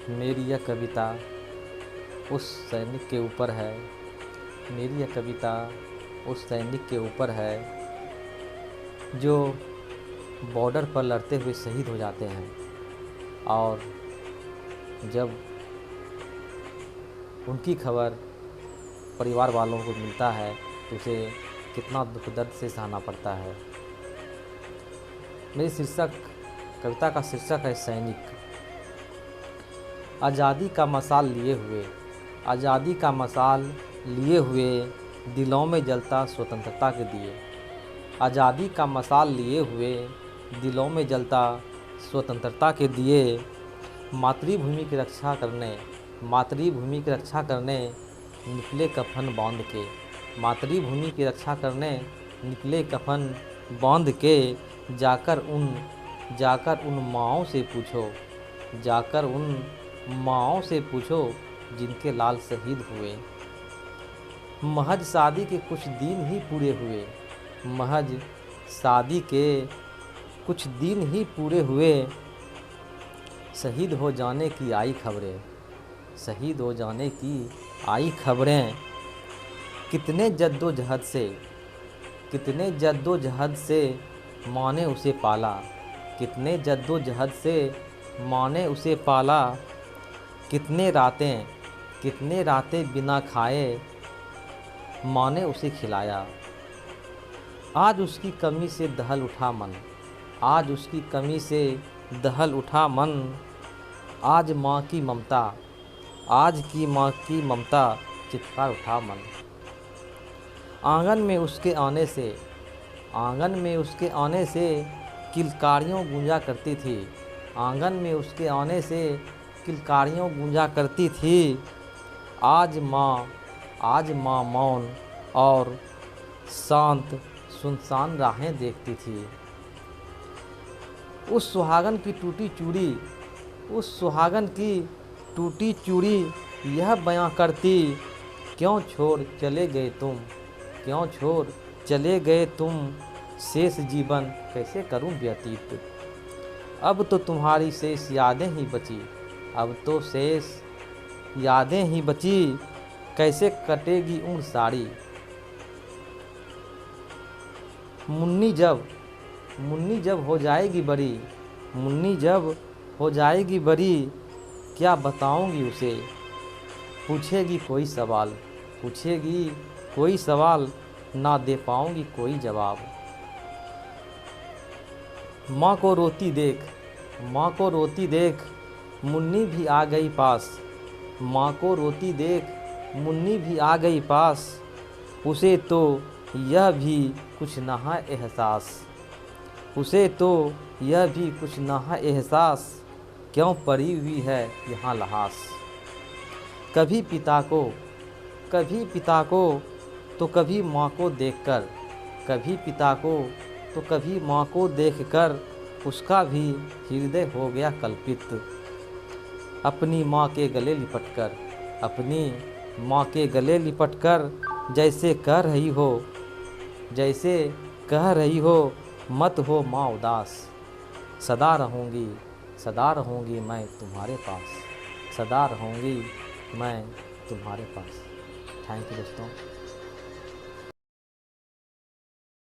मेरी यह कविता उस सैनिक के ऊपर है। मेरी यह कविता उस सैनिक के ऊपर है जो बॉर्डर पर लड़ते हुए शहीद हो जाते हैं, और जब उनकी खबर परिवार वालों को मिलता है तो उसे कितना दुख दर्द से सहना पड़ता है। मेरी कविता का शीर्षक है सैनिक। आज़ादी का मशाल लिए हुए, आज़ादी का मशाल लिए हुए, दिलों में जलता स्वतंत्रता के दिए। आज़ादी का मशाल लिए हुए, दिलों में जलता स्वतंत्रता के दिए। मातृभूमि की रक्षा करने, मातृभूमि की रक्षा करने निकले कफन बांध के। मातृभूमि की रक्षा करने निकले कफन बांध के। जाकर उन माँओं से पूछो, जाकर उन माँओं से पूछो जिनके लाल शहीद हुए। महज शादी के कुछ दिन ही पूरे हुए, महज शादी के कुछ दिन ही पूरे हुए, शहीद हो जाने की आई खबरें, शहीद हो जाने की आई खबरें। कितने जद्दोजहद से, कितने जद्दोजहद से माँ ने उसे पाला, कितने जद्दोजहद से माँ ने उसे पाला। कितने रातें बिना खाए माँ ने उसे खिलाया। आज उसकी कमी से दहल उठा मन, आज उसकी कमी से दहल उठा मन। आज माँ की ममता, आज की माँ की ममता चित्कार उठा मन। आंगन में उसके आने से, आंगन में उसके आने से किलकारियों गूंजा करती थी। आंगन में उसके आने से किलकारियों गूंजा करती थी। आज माँ मौन और शांत सुनसान राहें देखती थी। उस सुहागन की टूटी चूड़ी, उस सुहागन की टूटी चूड़ी यह बयां करती, क्यों छोड़ चले गए तुम, क्यों छोड़ चले गए तुम, शेष जीवन कैसे करूं व्यतीत। अब तो तुम्हारी शेष यादें ही बची, अब तो शेष यादें ही बची, कैसे कटेगी उम्र सारी। मुन्नी जब हो जाएगी बड़ी, मुन्नी जब हो जाएगी बड़ी, क्या बताऊंगी उसे, पूछेगी कोई सवाल, पूछेगी कोई सवाल, ना दे पाऊंगी कोई जवाब। माँ को रोती देख, माँ को रोती देख, मुन्नी भी आ गई पास। माँ को रोती देख, मुन्नी भी आ गई पास। उसे तो यह भी कुछ ना है एहसास, उसे तो यह भी कुछ ना है एहसास, क्यों पड़ी हुई है यहाँ लहास। कभी पिता को तो कभी माँ को देखकर, कभी पिता को तो कभी माँ को देखकर, उसका भी हृदय हो गया कल्पित। अपनी माँ के गले लिपटकर, अपनी माँ के गले लिपटकर, जैसे कह रही हो, जैसे कह रही हो, मत हो माँ उदास। सदा रहूँगी मैं तुम्हारे पास, सदा रहूँगी मैं तुम्हारे पास। थैंक यू दोस्तों।